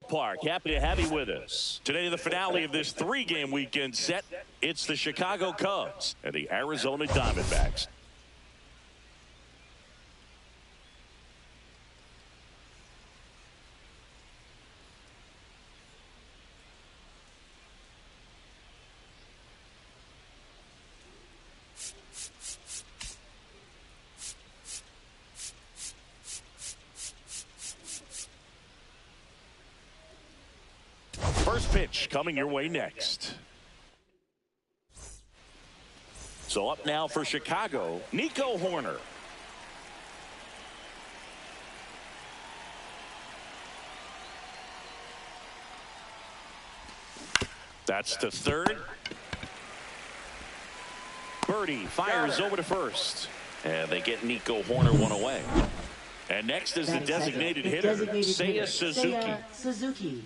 ballpark. Happy to have you with us. Today, the finale of this three-game weekend set. It's the Chicago Cubs and the Arizona Diamondbacks. First pitch coming your way next. So up now for Chicago, Nico Hoerner. That's to third. Birdie fires over to first. And they get Nico Hoerner one away. And next is the designated hitter, Seiya Suzuki.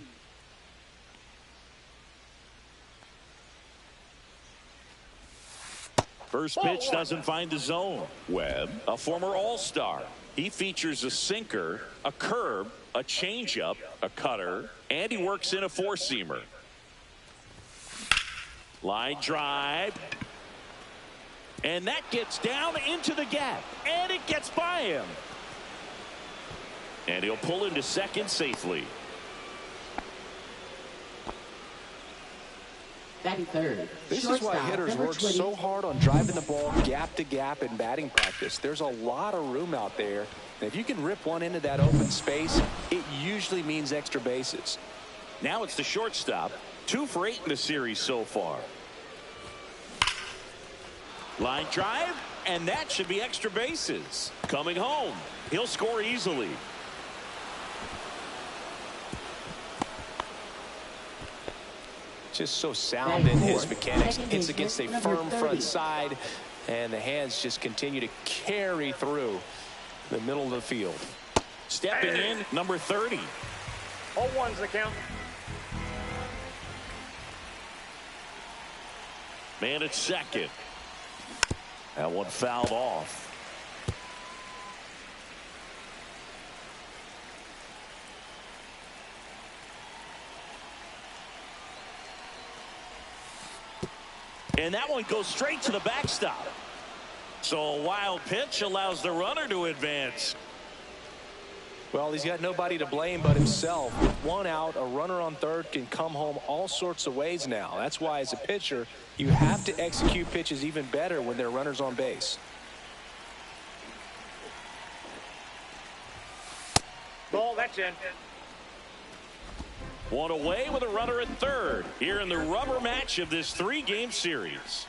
First pitch doesn't find the zone. Webb, a former All-Star. He features a sinker, a curve, a changeup, a cutter, and he works in a four-seamer. Line drive. And that gets down into the gap. And it gets by him. And he'll pull into second safely. Third. This is why hitters work so hard on driving the ball gap to gap in batting practice. There's a lot of room out there. And if you can rip one into that open space, it usually means extra bases. Now it's the shortstop. 2 for 8 in the series so far. Line drive, and that should be extra bases. Coming home. He'll score easily. Just so sound in his mechanics. Hits against a firm front side, and the hands just continue to carry through the middle of the field. Stepping in, number 30. 0-1's the count. Man at second. That one fouled off. And that one goes straight to the backstop. So a wild pitch allows the runner to advance. Well, he's got nobody to blame but himself. With one out, a runner on third can come home all sorts of ways now. That's why, as a pitcher, you have to execute pitches even better when there are runners on base. Ball, that's in. One away with a runner at third here in the rubber match of this three-game series.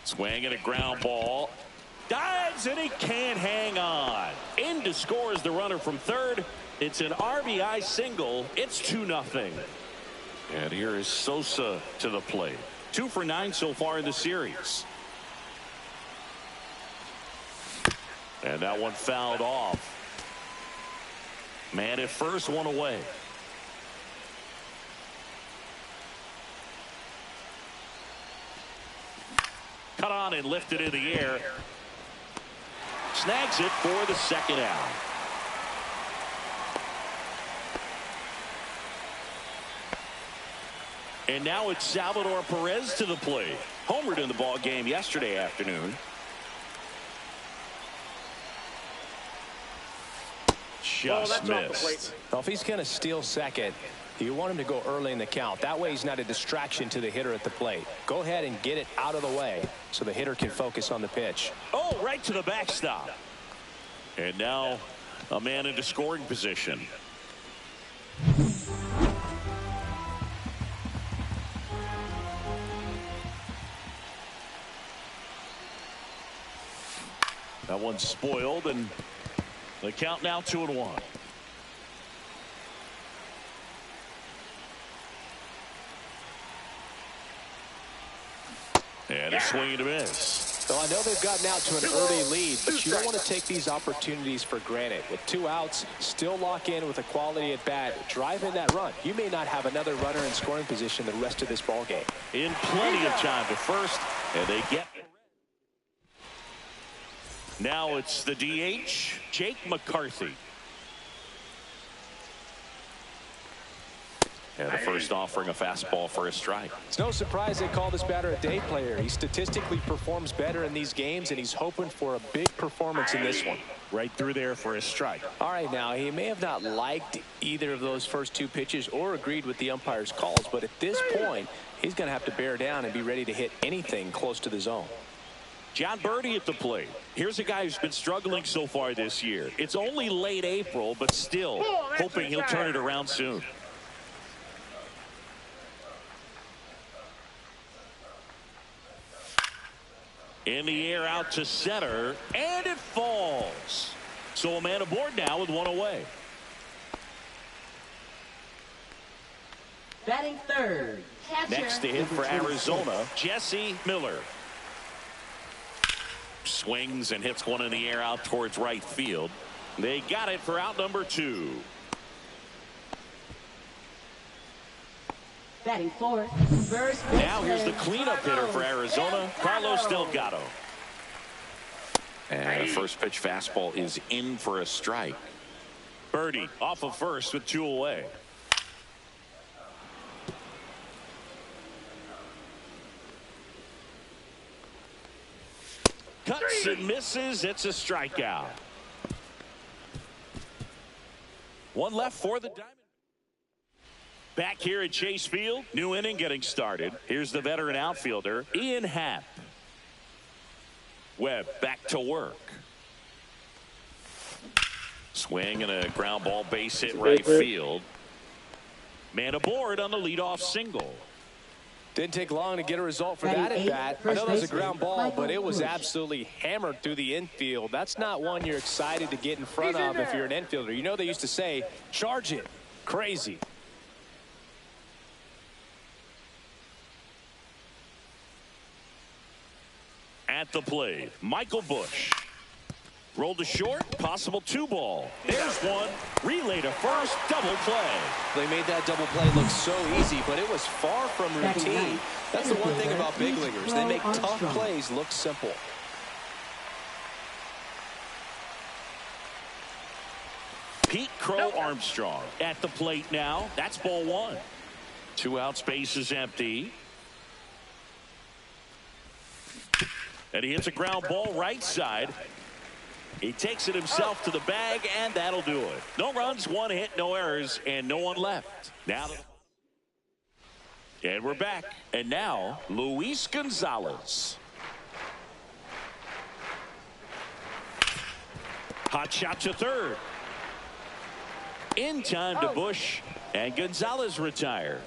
Swing and a ground ball. Dives and he can't hang on. In to score is the runner from third. It's an RBI single. It's 2-0. And here is Sosa to the plate. 2 for 9 so far in the series. And that one fouled off. Man at first, one away. Cut on and lifted in the air. Snags it for the second out. And now it's Salvador Perez to the plate. Homered in the ball game yesterday afternoon. Just missed. Well, if he's going to steal second, you want him to go early in the count. That way he's not a distraction to the hitter at the plate. Go ahead and get it out of the way so the hitter can focus on the pitch. Oh, right to the backstop. And now a man into scoring position. That one's spoiled, and the count now 2-1. And a swing and a miss. Well, I know they've gotten out to an early lead, but you don't want to take these opportunities for granted. With 2 outs, still lock in with a quality at bat, drive in that run. You may not have another runner in scoring position the rest of this ball game. In plenty of time to first, and they get. Now it's the DH, Jake McCarthy. And the first offering a fastball for a strike. It's no surprise they call this batter a day player. He statistically performs better in these games, and he's hoping for a big performance in this one. Right through there for a strike. All right, now, he may have not liked either of those first two pitches or agreed with the umpire's calls, but at this point, he's going to have to bear down and be ready to hit anything close to the zone. John Birdie at the plate. Here's a guy who's been struggling so far this year. It's only late April, but still hoping he'll turn it around soon. In the air out to center, and it falls. So a man aboard now with one away. Batting third. Catcher, Next to hit for Arizona, Jesse Miller. Swings and hits one in the air out towards right field. They got it for out number 2. Batting fourth. First Now here's the cleanup hitter for Arizona, Carlos Delgado. And the first pitch fastball is in for a strike. Birdie off of first with 2 away. Cuts and misses. It's a strikeout. One left for the Diamond. Back here at Chase Field, new inning getting started. Here's the veteran outfielder, Ian Happ. Webb back to work. Swing and a ground ball, base hit right field. Man aboard on the leadoff single. Didn't take long to get a result for that at bat. I know that was a ground ball, but it was absolutely hammered through the infield. That's not one you're excited to get in front of if you're an infielder. You know they used to say, charge it. Crazy. At the plate, Michael Busch. Rolled to short, possible 2-ball. There's one. Relay to first, double play. They made that double play look so easy, but it was far from routine. That's the one thing about big leaguers. They make tough plays look simple. Pete Crow Armstrong at the plate now. That's ball 1. 2 out, space is empty. And he hits a ground ball right side. He takes it himself to the bag, and that'll do it. No runs, 1 hit, no errors, and no one left. Now, and we're back. And now, Luis Gonzalez. Hot shot to third. In time to Busch, and Gonzalez retired.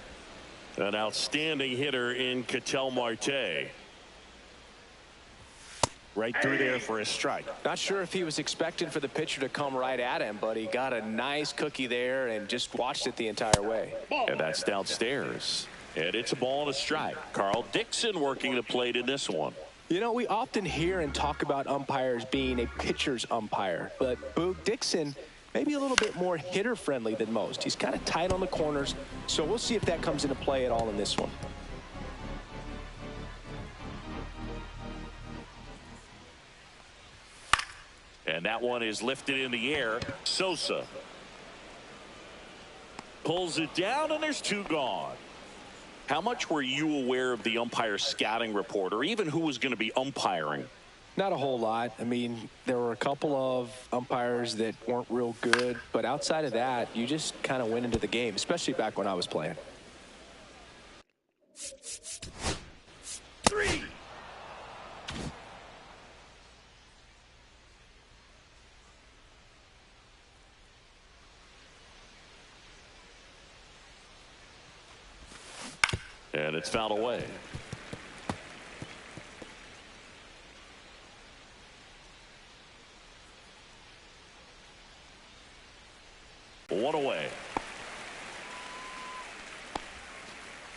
An outstanding hitter in Ketel Marte. Right through there for a strike. Not sure if he was expecting for the pitcher to come right at him, but he got a nice cookie there and just watched it the entire way. And that's downstairs. And it's a ball and a strike. Carl Dixon working the plate in this one. You know, we often hear and talk about umpires being a pitcher's umpire, but Boog Dixon maybe a little bit more hitter friendly than most. He's kind of tight on the corners, so we'll see if that comes into play at all in this one. And that one is lifted in the air. Sosa pulls it down, and there's 2 gone. How much were you aware of the umpire scouting report, or even who was going to be umpiring? Not a whole lot. I mean, there were a couple of umpires that weren't real good, but outside of that, you just kind of went into the game, especially back when I was playing. 3. And it's fouled away. One away.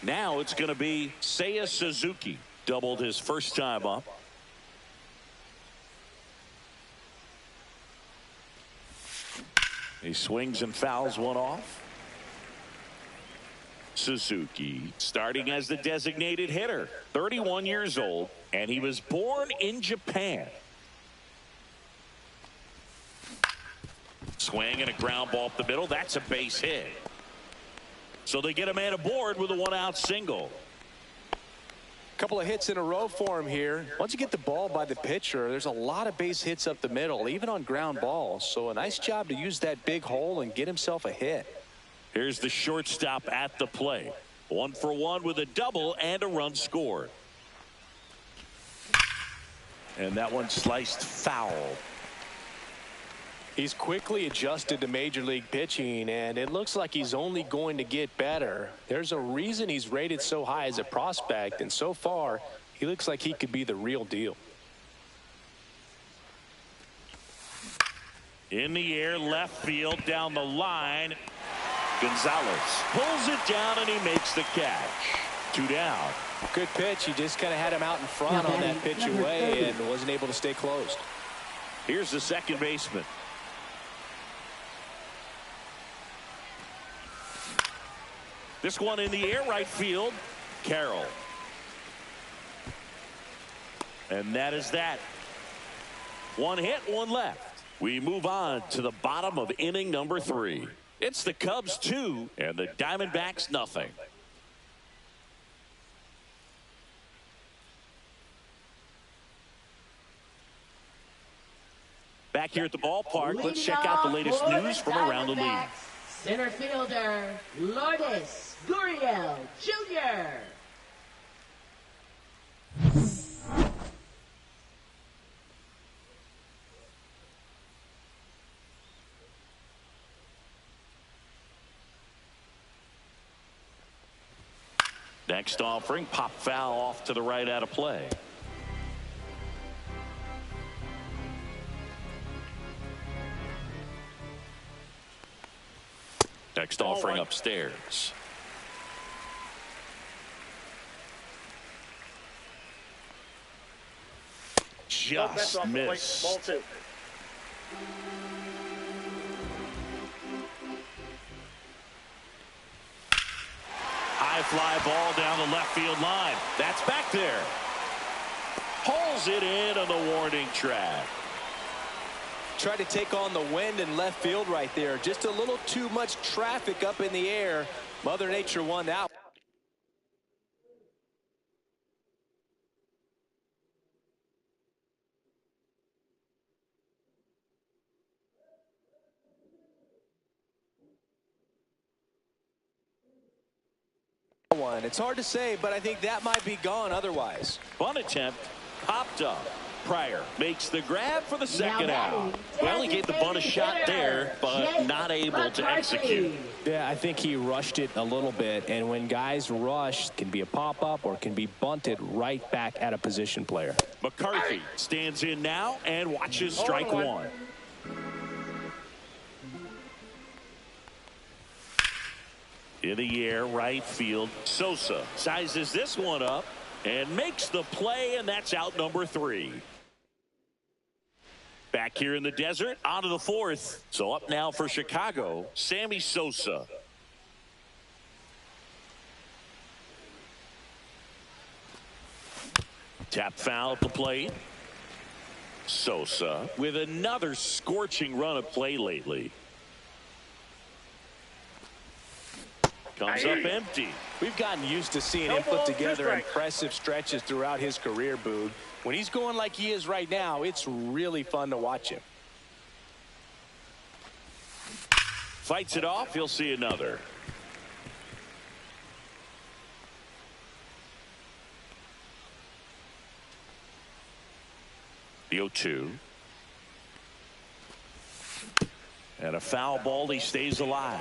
Now it's going to be Seiya Suzuki. Doubled his first time up. He swings and fouls one off. Suzuki starting as the designated hitter, 31 years old, and he was born in Japan. Swing and a ground ball up the middle. That's a base hit. So they get a man aboard with a 1-out single. Couple of hits in a row for him here. Once you get the ball by the pitcher, there's a lot of base hits up the middle, even on ground balls. So a nice job to use that big hole and get himself a hit. Here's the shortstop at the plate. 1 for 1 with a double and a run scored. And that one sliced foul. He's quickly adjusted to major league pitching, and it looks like he's only going to get better. There's a reason he's rated so high as a prospect, and so far, he looks like he could be the real deal. In the air, left field, down the line. Gonzalez pulls it down, and he makes the catch. 2 down. Good pitch. He just kind of had him out in front on that pitch away and wasn't able to stay closed. Here's the second baseman. This one in the air, right field. Carroll. And that is that. 1 hit, 1 left. We move on to the bottom of inning number 3. It's the Cubs 2 and the Diamondbacks nothing. Back here at the ballpark, let's check out the latest news from around the league. Center fielder, Lourdes Gurriel Jr. Next offering, pop foul off to the right out of play. Next offering upstairs. Just missed. Ball 2. High fly ball down the left field line. That's back there. Pulls it in on the warning track. Tried to take on the wind in left field right there. Just a little too much traffic up in the air. Mother Nature won that. It's hard to say, but I think that might be gone otherwise. Bunt attempt popped up. Pryor makes the grab for the second out. Well, he gave the bunt a shot there, but not able to execute. Yeah, I think he rushed it a little bit, and when guys rush, it can be a pop-up or can be bunted right back at a position player. McCarthy stands in now and watches strike 1. In the air, right field. Sosa sizes this one up and makes the play, and that's out number 3. Back here in the desert, on to the 4th. So up now for Chicago, Sammy Sosa. Tap foul at the plate. Sosa with another scorching run of play lately. Comes up empty. We've gotten used to seeing him put together impressive stretches throughout his career, Boog. When he's going like he is right now, it's really fun to watch him. Fights it off. He'll see another. The 0-2. And a foul ball. He stays alive.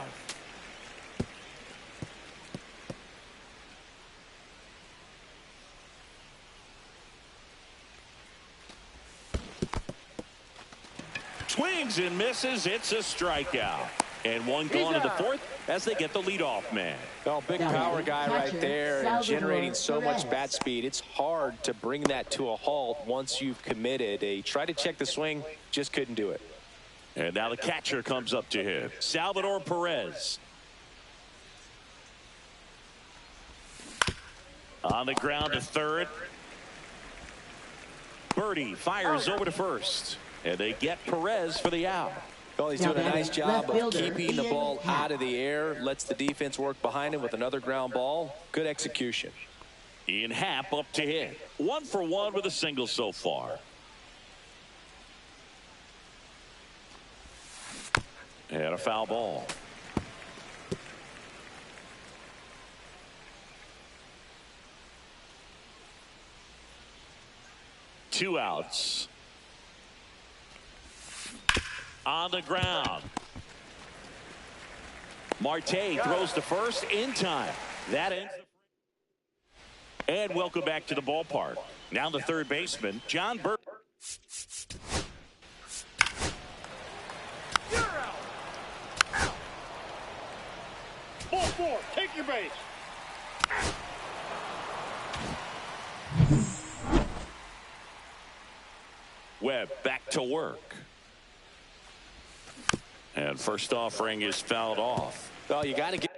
Swings and misses. It's a strikeout. And one gone in the 4th as they get the leadoff man. Well, big power guy right there and generating so much bat speed. It's hard to bring that to a halt once you've committed. He tried to check the swing, just couldn't do it. And now the catcher comes up to him. Salvador Perez. On the ground to 3rd. Birdie fires over to 1st. And they get Perez for the out. Well, he's doing a nice job of keeping the ball out of the air, lets the defense work behind him with another ground ball. Good execution. Ian Happ up to hit. 1 for 1 with a single so far. And a foul ball. Two outs. On the ground. Marte throws to first in time. That ends. And welcome back to the ballpark. Now the third baseman, John Burke. You're out. Out. Ball 4. Take your base. Webb back to work. And first offering is fouled off. Well, you got to get.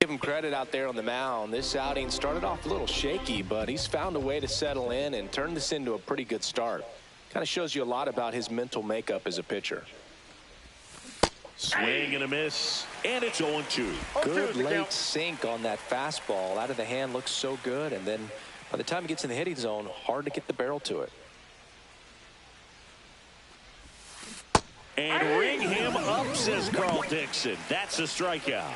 Give him credit out there on the mound. This outing started off a little shaky, but he's found a way to settle in and turn this into a pretty good start. Kind of shows you a lot about his mental makeup as a pitcher. Swing and a miss, and it's 0-2. Good late sink on that fastball. Out of the hand, looks so good, and then by the time he gets in the hitting zone, hard to get the barrel to it. And ring him up, says Carl Dixon. That's a strikeout.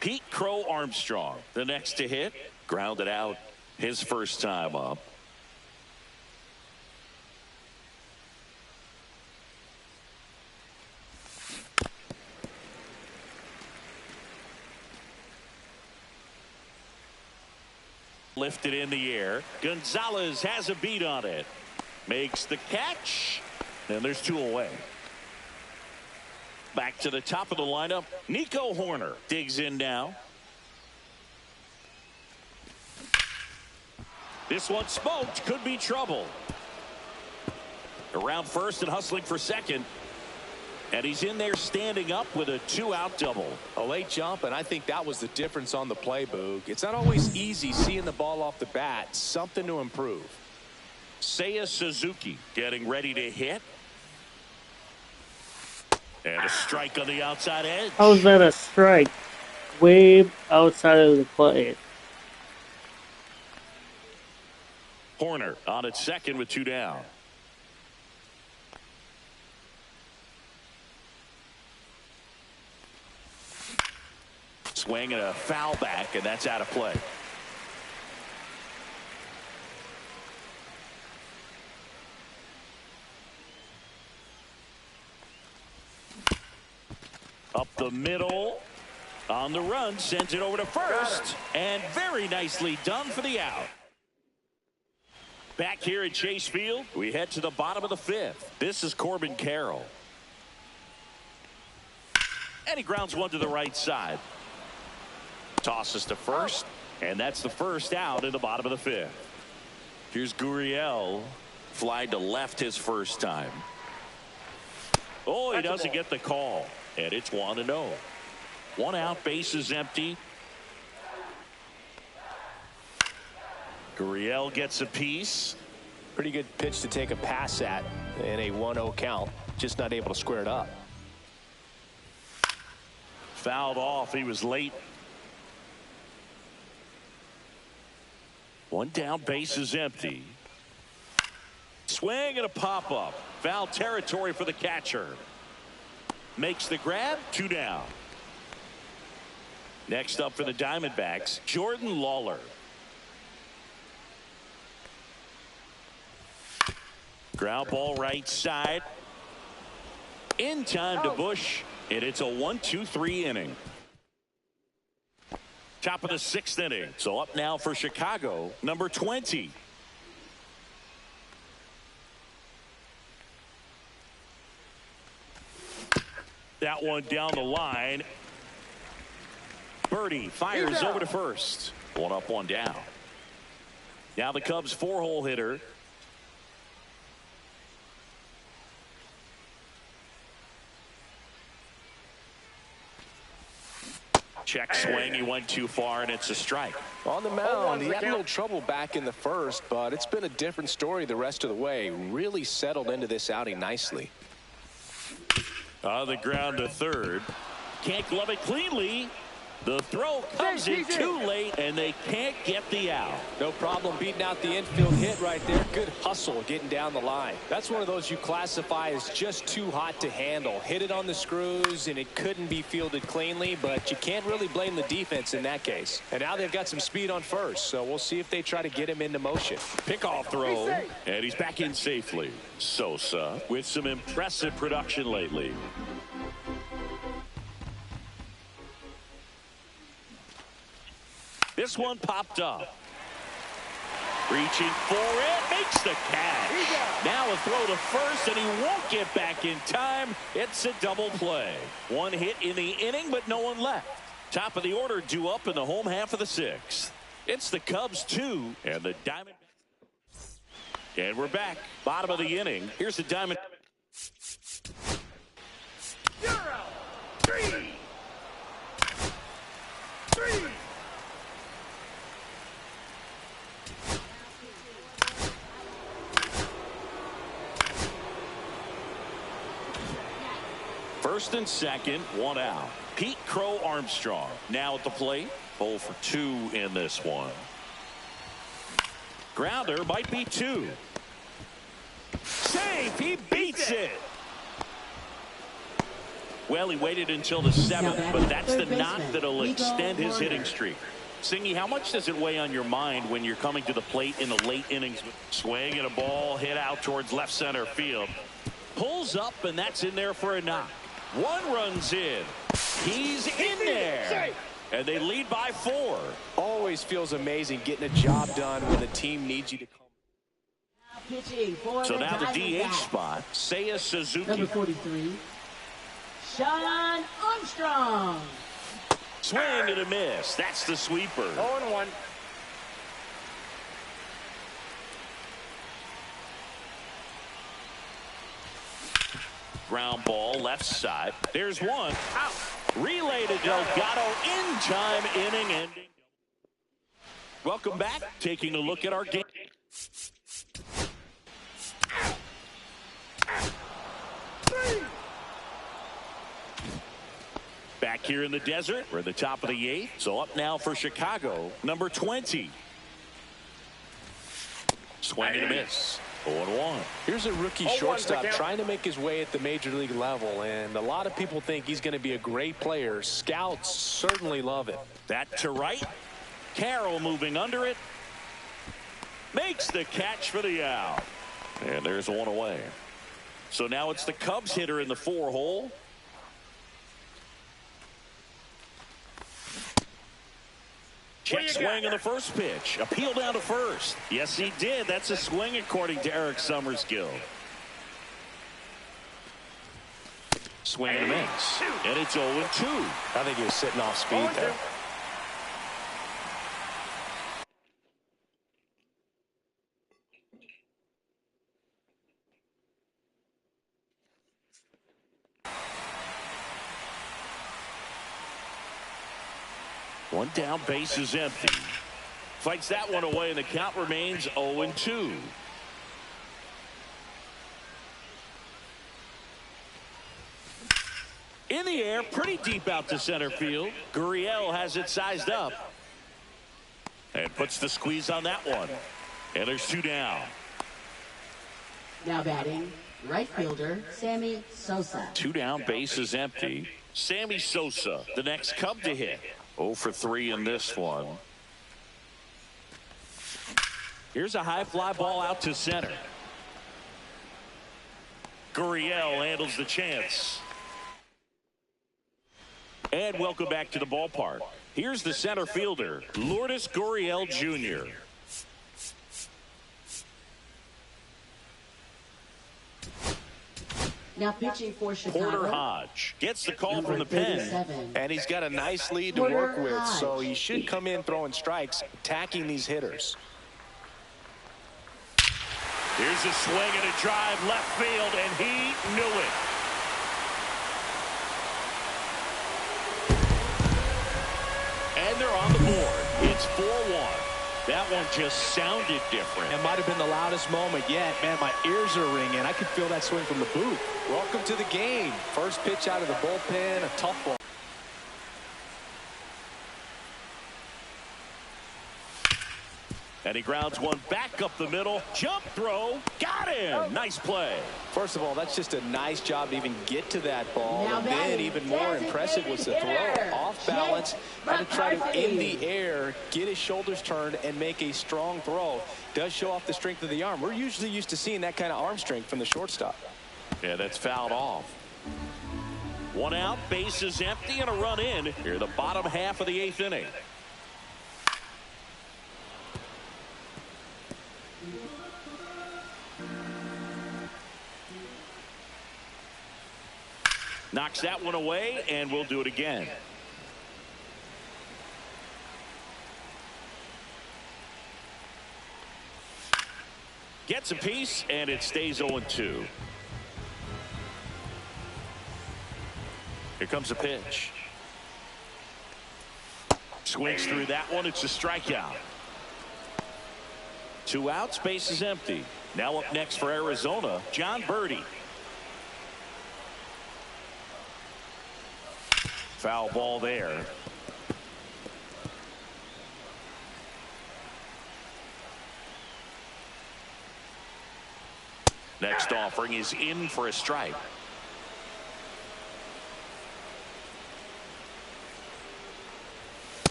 Pete Crow Armstrong, the next to hit, grounded out his first time up. Lifted in the air. Gonzalez has a beat on it. Makes the catch. And there's 2 away. Back to the top of the lineup. Nico Horner digs in now. This one smoked. Could be trouble. Around first and hustling for second. And he's in there standing up with a 2-out double. A late jump, and I think that was the difference on the play, Boog. It's not always easy seeing the ball off the bat. Something to improve. Seiya Suzuki getting ready to hit. And a strike on the outside edge. How is that a strike? Way outside of the plate. Horner on at second with 2 down. Swing and a foul back, and that's out of play. Up the middle. On the run. Sends it over to first. And very nicely done for the out. Back here at Chase Field, we head to the bottom of the 5th. This is Corbin Carroll. And he grounds one to the right side. Tosses to first. And that's the first out in the bottom of the 5th. Here's Gurriel. Flied to left his first time. Oh, he doesn't get the call. And it's 1-0. 1 out, base is empty. Gurriel gets a piece. Pretty good pitch to take a pass at in a 1-0 count. Just not able to square it up. Fouled off. He was late. One down, base is empty. Swing and a pop-up. Foul territory for the catcher. Makes the grab, 2 down. Next up for the Diamondbacks, Jordan Lawler. Ground ball right side. In time to Bush, and it's a 1-2-3 inning. Top of the 6th inning. So up now for Chicago, number 20. That one down the line. Birdie fires over to first. 1 up, 1 down. Now the Cubs 4-hole hitter. Check swing. He went too far, and it's a strike. On the mound, he had a little trouble back in the first, but it's been a different story the rest of the way. Really settled into this outing nicely. On the ground to third. Can't glove it cleanly. The throw comes in too late, and they can't get the out. No problem beating out the infield hit right there. Good hustle getting down the line. That's one of those you classify as just too hot to handle. Hit it on the screws, and it couldn't be fielded cleanly, but you can't really blame the defense in that case. And now they've got some speed on first, so we'll see if they try to get him into motion. Pickoff throw, and he's back in safely. Sosa with some impressive production lately. This one popped up. Reaching for it, makes the catch. Now a throw to first, and he won't get back in time. It's a double play. One hit in the inning, but no one left. Top of the order due up in the home half of the 6th. It's the Cubs 2 and the Diamondbacks. And we're back. Bottom of the inning. Here's the Diamondbacks. 3. First and second, 1 out. Pete Crow Armstrong now at the plate. 0 for 2 in this one. Grounder might be 2. Safe. He beats it. Well, he waited until the 7th, but that's the knock that'll extend his hitting streak. Singy, how much does it weigh on your mind when you're coming to the plate in the late innings? Swing and a ball hit out towards left center field. Pulls up, and that's in there for a knock. 1 runs in. He's in there. And they lead by 4. Always feels amazing getting a job done when the team needs you to come. So now the DH spot, Seiya Suzuki. Number 43, Sean Armstrong. Swing and a miss. That's the sweeper. 0-1. Ground ball left side. There's one. Out. Relay to Delgado in time, inning ending. Welcome back. Taking a look at our game. Back here in the desert. We're at the top of the 8th. So up now for Chicago, number 20. Swing and a miss. 0-1. Here's a rookie shortstop trying to make his way at the major league level, and a lot of people think he's going to be a great player. Scouts certainly love it. That to right. Carroll moving under it. Makes the catch for the out. And there's 1 away. So now it's the Cubs hitter in the 4-hole. Check swing in the first pitch. Appeal down to first. Yes, he did. That's a swing according to Eric Summerskill. Swing and a miss. And it's 0-2. I think he was sitting off speed there. One down, base is empty. Fights that one away, and the count remains 0-2. In the air, pretty deep out to center field. Gurriel has it sized up. And puts the squeeze on that one. And there's 2 down. Now batting, right fielder, Sammy Sosa. 2 down, bases empty. Sammy Sosa, the next Cub to hit. 0 for 3 in this one. Here's a high fly ball out to center. Gurriel handles the chance. And welcome back to the ballpark. Here's the center fielder, Lourdes Gurriel Jr. Now pitching for Chicago. Porter Hodge gets the call from the pen. And he's got a nice lead to work with, so he should come in throwing strikes, attacking these hitters. Here's a swing and a drive left field, and he knew it. And they're on the board. It's 4-1. That one just sounded different. It might have been the loudest moment yet. Man, my ears are ringing. I could feel that swing from the booth. Welcome to the game. First pitch out of the bullpen, a tough one. And he grounds one back up the middle. Jump throw. Got him. Nice play. First of all, that's just a nice job to even get to that ball. Now And then even more impressive was the throw. Off balance. Had to try to, in the air, get his shoulders turned and make a strong throw. Does show off the strength of the arm. We're usually used to seeing that kind of arm strength from the shortstop. Yeah, that's fouled off. 1 out, bases empty, and a run in here the bottom half of the 8th inning. Knocks that one away, and we'll do it again. Gets a piece, and it stays 0-2. Here comes a pitch. Swings through that one. It's a strikeout. 2 outs, base is empty. Now up next for Arizona, John Birdie. Foul ball there. Next offering is in for a strike.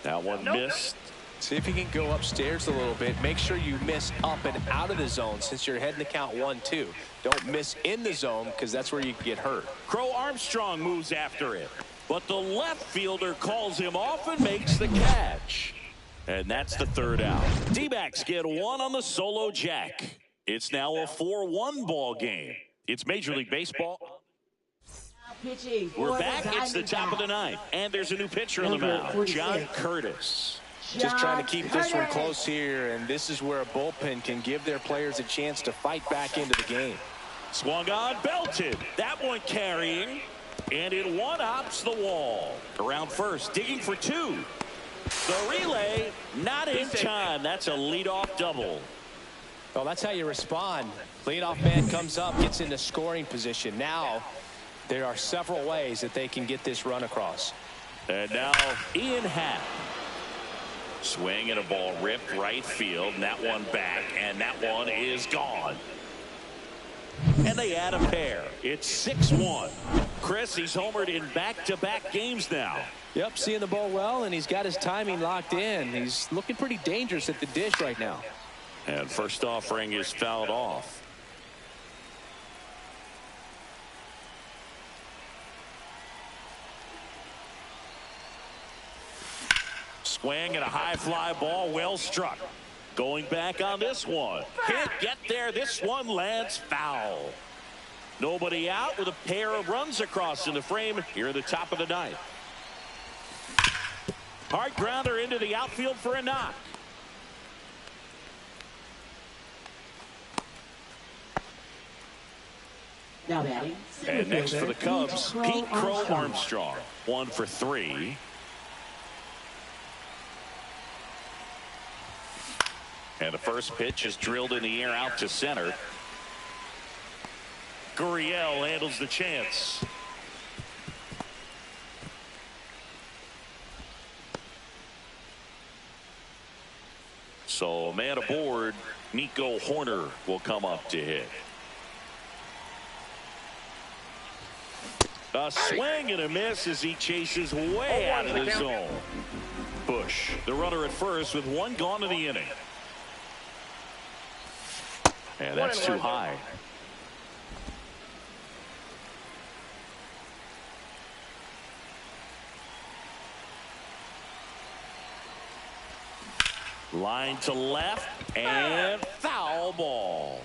That one missed. See if you can go upstairs a little bit. Make sure you miss up and out of the zone since you're heading to count 1-2. Don't miss in the zone because that's where you can get hurt. Crow Armstrong moves after it, but the left fielder calls him off and makes the catch. And that's the 3rd out. D-backs get 1 on the solo jack. It's now a 4-1 ball game. It's Major League Baseball. We're back. It's the top of the 9th, and there's a new pitcher on the mound, John Curtis. Just trying to keep this one close here, and this is where a bullpen can give their players a chance to fight back into the game. Swung on, belted. That one carrying, and it one-hops the wall. Around first, digging for 2. The relay, not in time. That's a leadoff double. Well, that's how you respond. Leadoff man comes up, gets into scoring position. Now, there are several ways that they can get this run across. And now, Ian Happ. Swing and a ball ripped right field, and that one back, and that one is gone. And they add a pair. It's 6-1. Chris, he's homered in back-to-back games now. Yep, seeing the ball well, and he's got his timing locked in. He's looking pretty dangerous at the dish right now. And first offering is fouled off. Swing and a high fly ball, well struck. Going back on this one. Can't get there. This one lands foul. Nobody out with a pair of runs across in the frame here at the top of the 9th. Hard grounder into the outfield for a knock. Now batting. And next for the Cubs, Pete Crow Armstrong. 1 for 3. And the first pitch is drilled in the air out to center. Gurriel handles the chance. So man aboard, Nico Horner will come up to hit. A swing and a miss as he chases way out of the zone. Bush, the runner at first with one gone in the inning. And that's too high. Line to left and foul ball.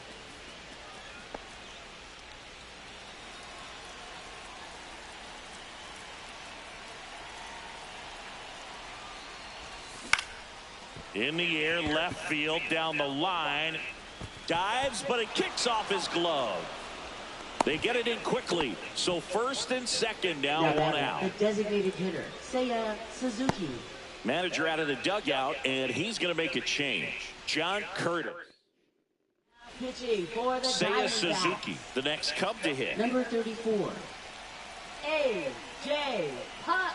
In the air, left field, down the line. Dives, but it kicks off his glove. They get it in quickly. So first and second down, one out. The designated hitter, Seiya Suzuki. Manager out of the dugout, and he's going to make a change. John Curtis. Pitching for the Seiya Diamondbacks. Suzuki, the next Cub to hit. Number 34, A.J. Pop.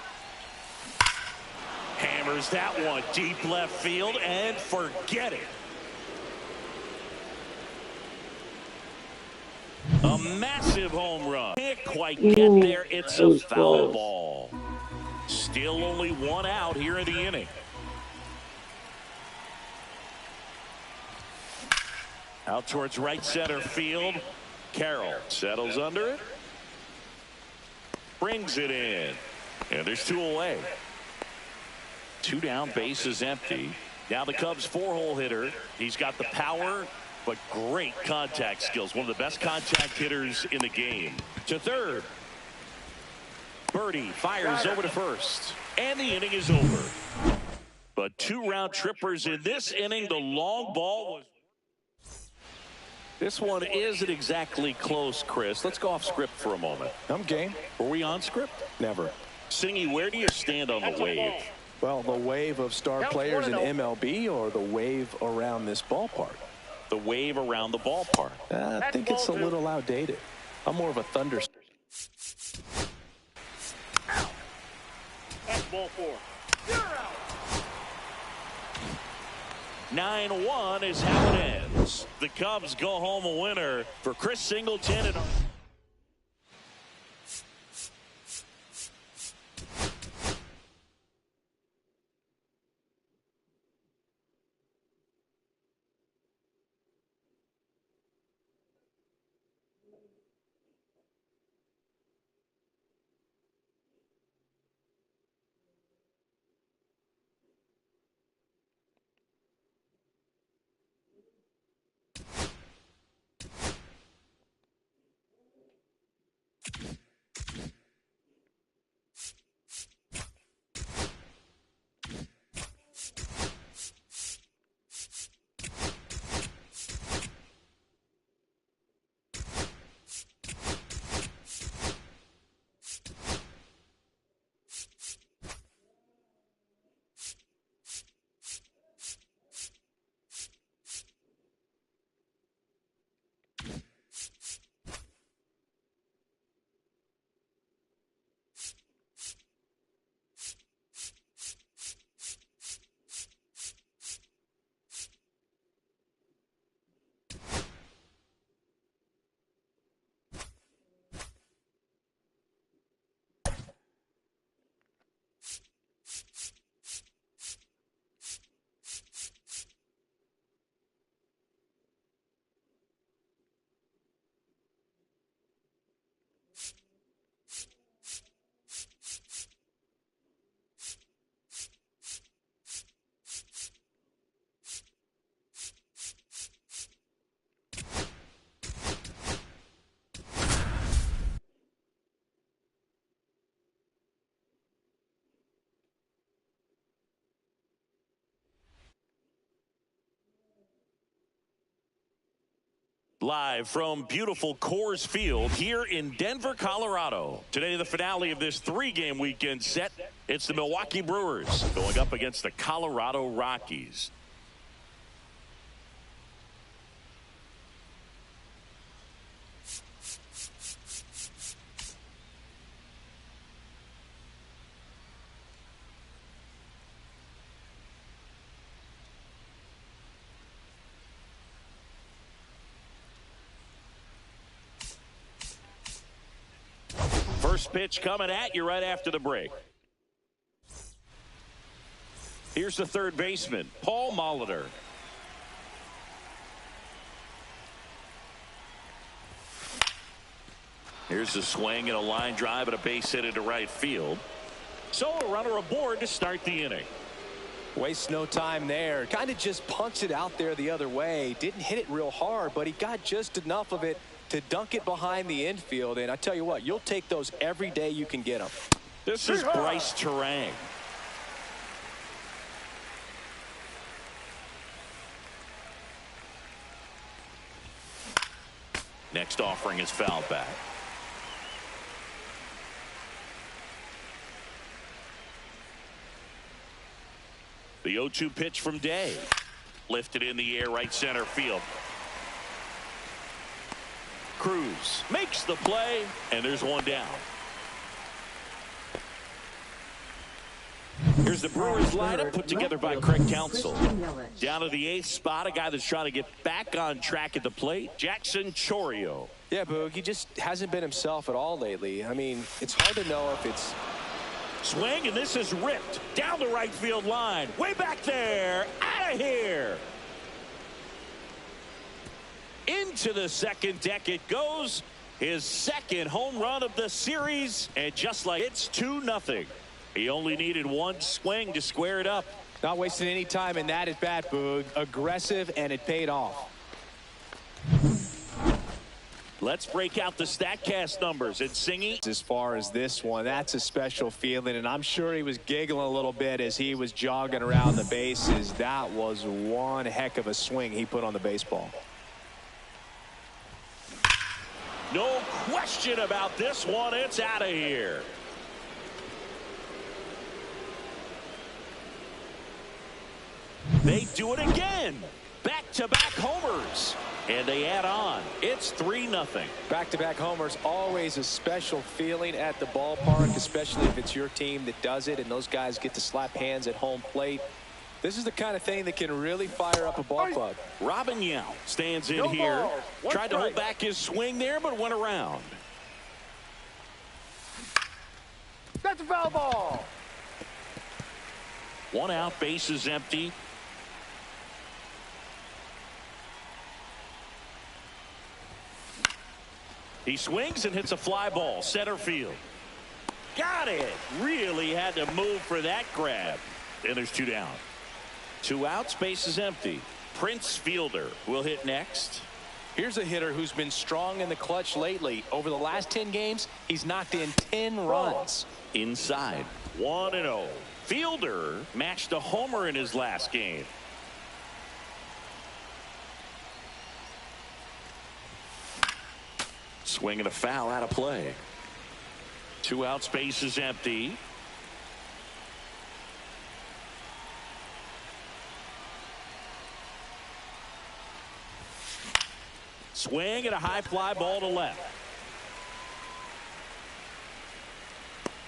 Hammers that one deep left field and forget it. A massive home run. Can't quite get there. It's a foul ball. Still only one out here in the inning. Out towards right center field. Carroll settles under it. Brings it in. And there's two away. Two down, base is empty. Now the Cubs' four-hole hitter. He's got the power, but great contact skills. One of the best contact hitters in the game. To third. Birdie fires over to first. And the inning is over. But two round trippers in this inning. The long ball was... This one isn't exactly close, Chris. Let's go off script for a moment. I'm game. Were we on script? Never. Singy, where do you stand on the wave? Well, the wave of star players in MLB or the wave around this ballpark? The wave around the ballpark. I think it's a little outdated. I'm more of a thunder. That's ball 4. You're out. 9-1 is how it ends. The Cubs go home a winner. For Chris Singleton and... Live from beautiful Coors Field here in Denver, Colorado. Today, the finale of this three-game weekend set. It's the Milwaukee Brewers going up against the Colorado Rockies. First pitch coming at you right after the break. Here's the third baseman, Paul Molitor. Here's the swing and a line drive and a base hit into right field. So a runner aboard to start the inning. Wastes no time there. Kind of just punts it out there the other way. Didn't hit it real hard, but he got just enough of it to dunk it behind the infield. And I tell you what, you'll take those every day you can get them. This is Bryce Terang. Next offering is fouled back. The 0-2 pitch from Day. Lifted in the air, right center field. Cruz makes the play, and there's one down. Here's the Brewers lineup put together by Craig Counsell. Down to the 8th spot, a guy that's trying to get back on track at the plate, Jackson Chourio. Yeah, Boog, he just hasn't been himself at all lately. I mean, it's hard to know if it's... Swing, and this is ripped down the right field line. Way back there, out of here. Into the second deck it goes. His second home run of the series, and just like it's 2-0. He only needed one swing to square it up. Not wasting any time in that at bat, Boog. Aggressive, and it paid off. Let's break out the StatCast numbers. And Singy. As far as this one, that's a special feeling, and I'm sure he was giggling a little bit as he was jogging around the bases. That was one heck of a swing he put on the baseball. No question about this one. It's out of here. They do it again. Back-to-back homers. And they add on. It's 3-0. Back-to-back homers, always a special feeling at the ballpark, especially if it's your team that does it and those guys get to slap hands at home plate. This is the kind of thing that can really fire up a ball club. Robin Yount stands in here. Tried to hold back his swing there, but went around. That's a foul ball. One out, base is empty. He swings and hits a fly ball, center field. Got it. Really had to move for that grab. And there's two down. Two outs, base is empty. Prince Fielder will hit next. Here's a hitter who's been strong in the clutch lately. Over the last 10 games, he's knocked in 10 runs. Inside, 1-0. Fielder matched a homer in his last game. Swing and a foul out of play. Two outs, base is empty. Swing and a high fly ball to left.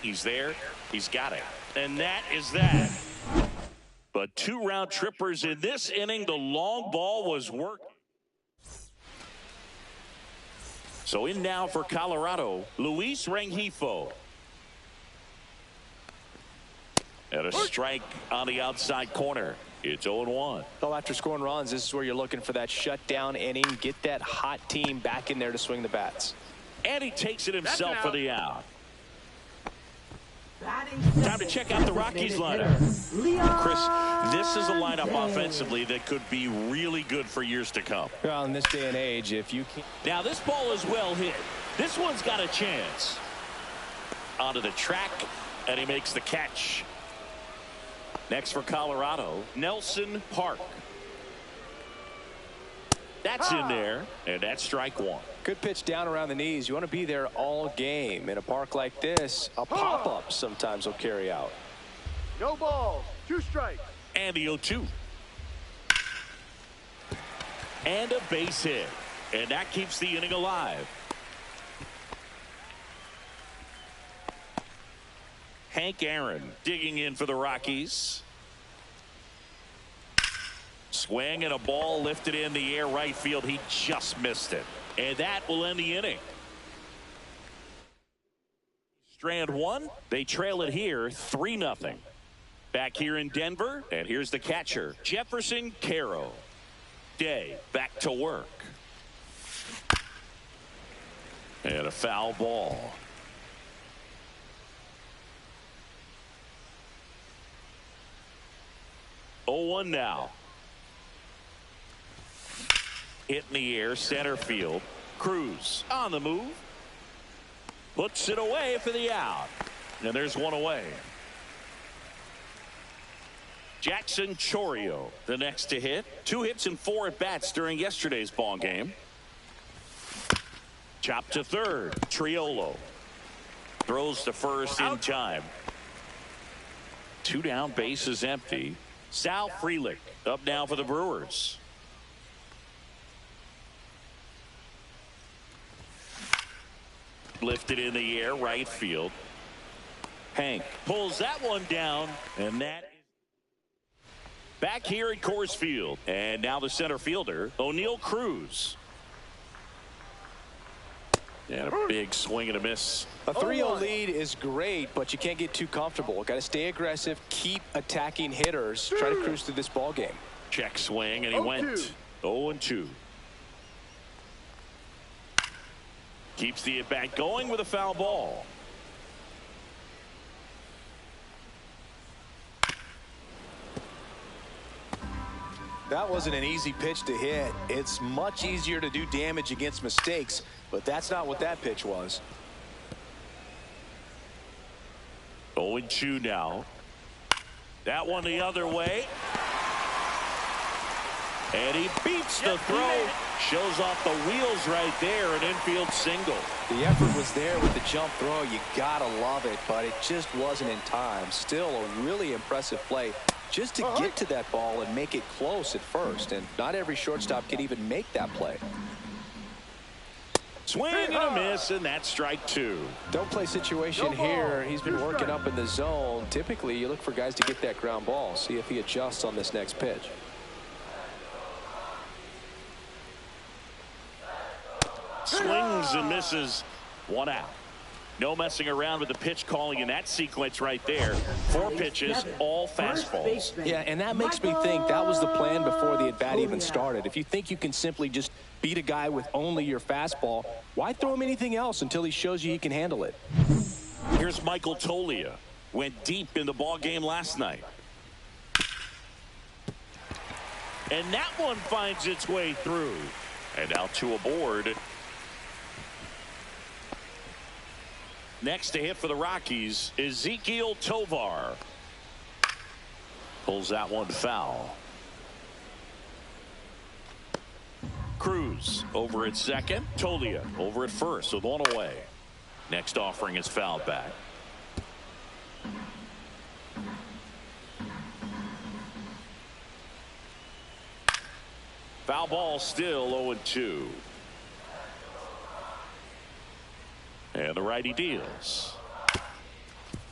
He's there. He's got it. And that is that. But two round trippers in this inning. The long ball was working. So in now for Colorado, Luis Rengifo. And a strike on the outside corner. It's 0-1. So after scoring runs, this is where you're looking for that shutdown inning. Get that hot team back in there to swing the bats. And he takes it himself for the out. Time to check out the Rockies lineup. Chris, this is a lineup offensively that could be really good for years to come. Well, in this day and age, if you can... Now this ball is well hit. This one's got a chance. Onto the track, and he makes the catch. Next for Colorado, Nelson Park. That's in there, and that's strike one. Good pitch down around the knees. You want to be there all game. In a park like this, a pop-up sometimes will carry out. No balls, 2 strikes. And the 0-2. And a base hit. And that keeps the inning alive. Hank Aaron digging in for the Rockies. Swing and a ball lifted in the air right field. He just missed it. And that will end the inning. Strand one. They trail it here 3-0. Back here in Denver, and here's the catcher, Jefferson Caro. Day back to work. And a foul ball. 0-1 now. Hit in the air, center field. Cruz on the move. Puts it away for the out. And there's one away. Jackson Chourio, the next to hit. 2 hits and 4 at-bats during yesterday's ball game. Chop to third. Triolo throws to first in time. 2 down, base is empty. Sal Frelick up now for the Brewers. Lifted in the air, right field. Hank pulls that one down, and that is back here at Coors Field. And now the center fielder, O'Neal Cruz. And a big swing and a miss. A 3-0 lead is great, but you can't get too comfortable. Got to stay aggressive, keep attacking hitters, try to cruise through this ball game. Check swing, and he went 0-2. Keeps the at-bat going with a foul ball. That wasn't an easy pitch to hit. It's much easier to do damage against mistakes, but that's not what that pitch was. 0-2 now. That one the other way. And he beats the throw. Shows off the wheels right there. An infield single. The effort was there with the jump throw. You gotta love it, but it just wasn't in time. Still a really impressive play just to get to that ball and make it close at first. And not every shortstop can even make that play. Swing and a miss, and that's strike 2. Don't play situation here. He's been working up in the zone. Typically, you look for guys to get that ground ball. See if he adjusts on this next pitch. Swings and misses. 1 out. No messing around with the pitch calling in that sequence right there. 4 pitches, all fastballs. Yeah, and that makes me think that was the plan before the at-bat even started. If you think you can simply just beat a guy with only your fastball, why throw him anything else until he shows you he can handle it? Here's Michael Toglia. Went deep in the ball game last night. And that one finds its way through. And now 2 aboard. Next to hit for the Rockies, Ezequiel Tovar. Pulls that one foul. Cruz over at second. Toglia over at first with 1 away. Next offering is fouled back. Foul ball still 0-2. And the righty deals.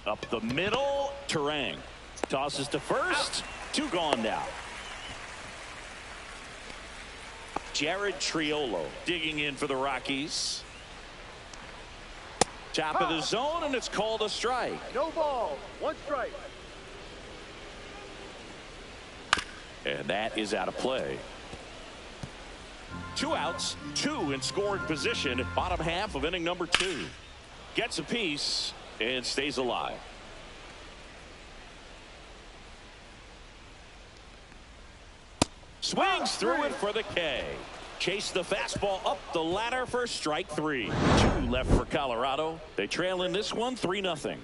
Up the middle. Terang tosses to first. 2 gone now. Jared Triolo digging in for the Rockies. Top of the zone, and it's called a strike. No ball. 1 strike. And that is out of play. 2 outs, 2 in scoring position. Bottom half of inning number 2. Gets a piece and stays alive. Swings through it for the K. Chase the fastball up the ladder for strike 3. 2 left for Colorado. They trail in this one 3-0.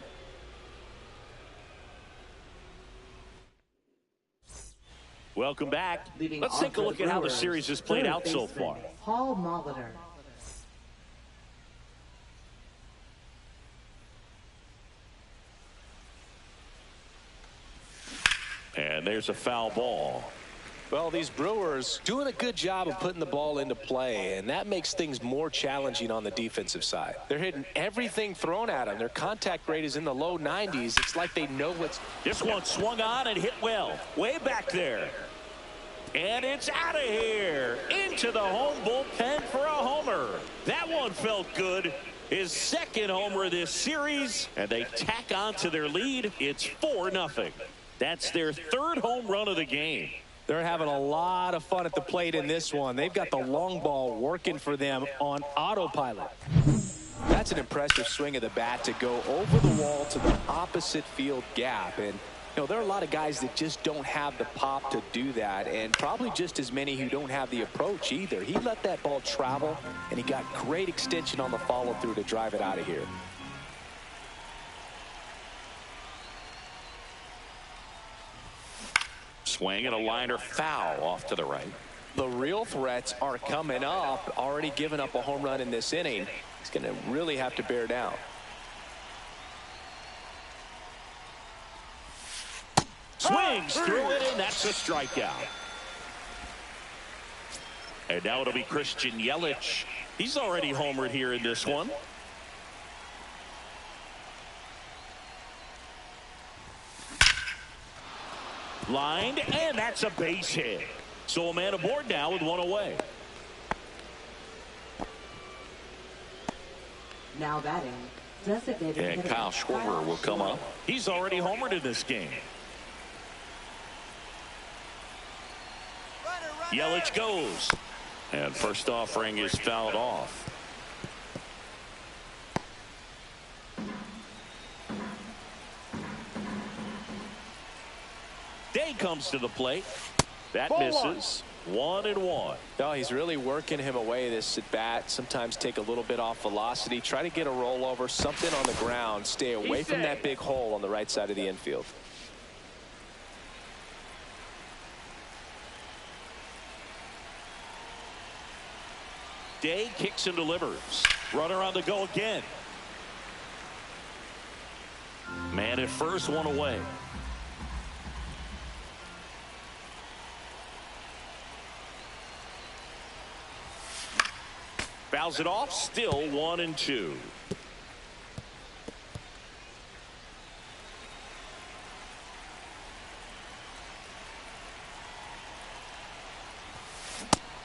Welcome back. Let's take a look at how the series has played out so far. Paul Molitor. And there's a foul ball. Well, these Brewers doing a good job of putting the ball into play, and that makes things more challenging on the defensive side. They're hitting everything thrown at them. Their contact rate is in the low 90s. It's like they know what's... This one swung on and hit well. Way back there. And it's out of here. Into the home bullpen for a homer. That one felt good. his second homer of this series, and they tack on to their lead. It's 4-0. That's their third home run of the game. They're having a lot of fun at the plate in this one. They've got the long ball working for them on autopilot. That's an impressive swing of the bat to go over the wall to the opposite field gap. And, you know, there are a lot of guys that just don't have the pop to do that, and probably just as many who don't have the approach either. He let that ball travel, and he got great extension on the follow-through to drive it out of here. Swing and a liner foul off to the right. The real threats are coming up. Already given up a home run in this inning. He's going to really have to bear down. Swings through it, and that's a strikeout. And now it'll be Christian Yelich. He's already homered here in this one. Lined, and that's a base hit. So a man aboard now with one away. Now batting, designated And hitter Kyle Schwarber will come up. He's already homered in this game. Yelich goes. And first offering is fouled off. Day comes to the plate. That misses. 1-1. No, he's really working him away this at bat. Sometimes take a little bit off velocity. Try to get a rollover, something on the ground. Stay away from that big hole on the right side of the infield. Day kicks and delivers. Runner on the go again. Man at first, one away. Fouls it off. Still 1-2.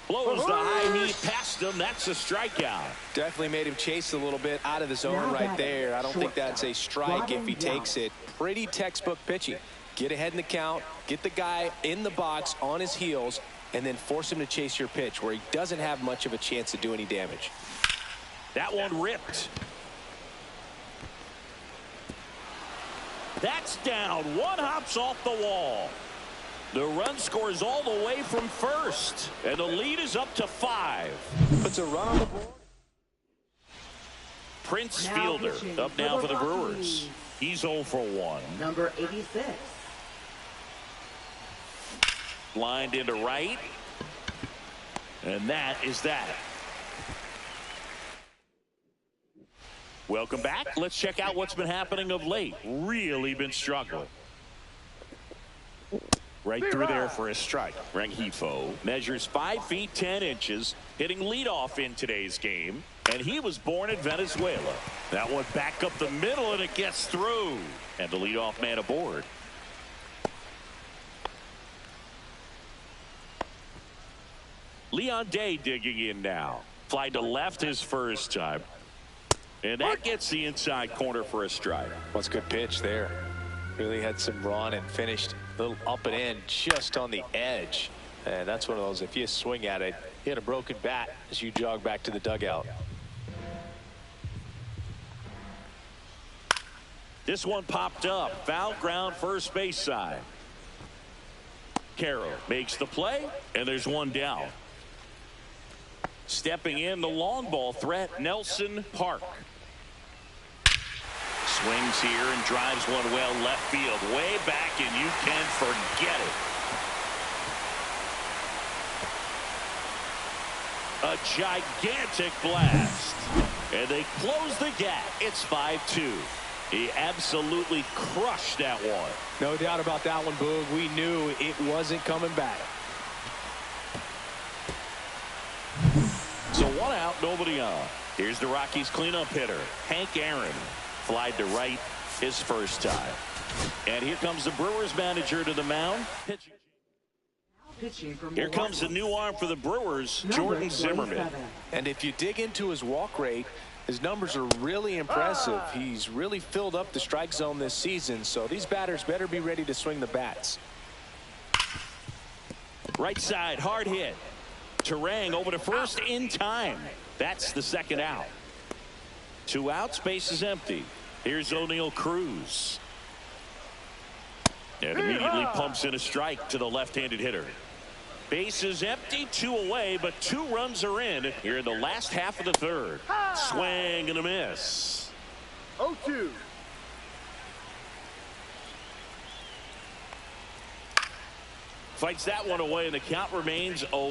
Blows the high knee past him. That's a strikeout. Definitely made him chase a little bit out of the zone right there. I don't think that's a strike if he takes it. Pretty textbook pitching. Get ahead in the count, get the guy in the box on his heels, and then force him to chase your pitch where he doesn't have much of a chance to do any damage. That one ripped. That's down. One hops off the wall. The run scores all the way from first, and the lead is up to 5. Puts a run on the board. Prince Fielder up now for the Brewers. He's 0 for 1. Number 86. Lined into right. And that is that. Welcome back. Let's check out what's been happening of late. Really been struggling. Right through there for a strike. Rengifo measures 5 feet 10 inches, hitting leadoff in today's game. And he was born in Venezuela. That one back up the middle, and it gets through. And the leadoff man aboard. Leon Day digging in now. Fly to left his first time. And that gets the inside corner for a strike. What's a good pitch there. Really had some run and finished a little up and in just on the edge. And that's one of those, if you swing at it, you hit a broken bat as you jog back to the dugout. This one popped up. Foul ground first base side. Carroll makes the play, and there's one down. Stepping in, the long ball threat, Nelson Park. Swings here and drives one well left field. Way back, and you can forget it. A gigantic blast. And they close the gap. It's 5-2. He absolutely crushed that one. No doubt about that one, Boog. We knew it wasn't coming back. So one out, nobody on. Here's the Rockies cleanup hitter, Hank Aaron. Flied to right his first time. And here comes the Brewers manager to the mound. Here comes the new arm for the Brewers, Jordan Zimmerman. And if you dig into his walk rate, His numbers are really impressive. He's really filled up the strike zone this season, so these batters better be ready to swing the bats. Right side, hard hit. Terang over to first in time. That's the second out. 2 outs, base is empty. Here's O'Neal Cruz. And immediately pumps in a strike to the left-handed hitter. Base is empty, 2 away, but 2 runs are in here in the last half of the third. Swing and a miss. 0-2. Fights that one away, and the count remains 0.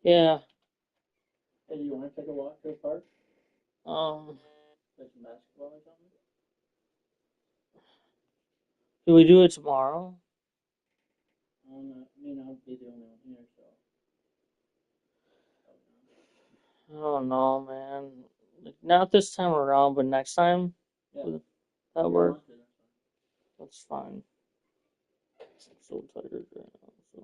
Yeah. Hey, do you want to take a walk to the park? Play some basketball or something? Do we do it tomorrow? I'll be the only one here, so. I don't know, man. Like, not this time around, but next time. Yeah. That work. That's fine. I'm so tired right now. So.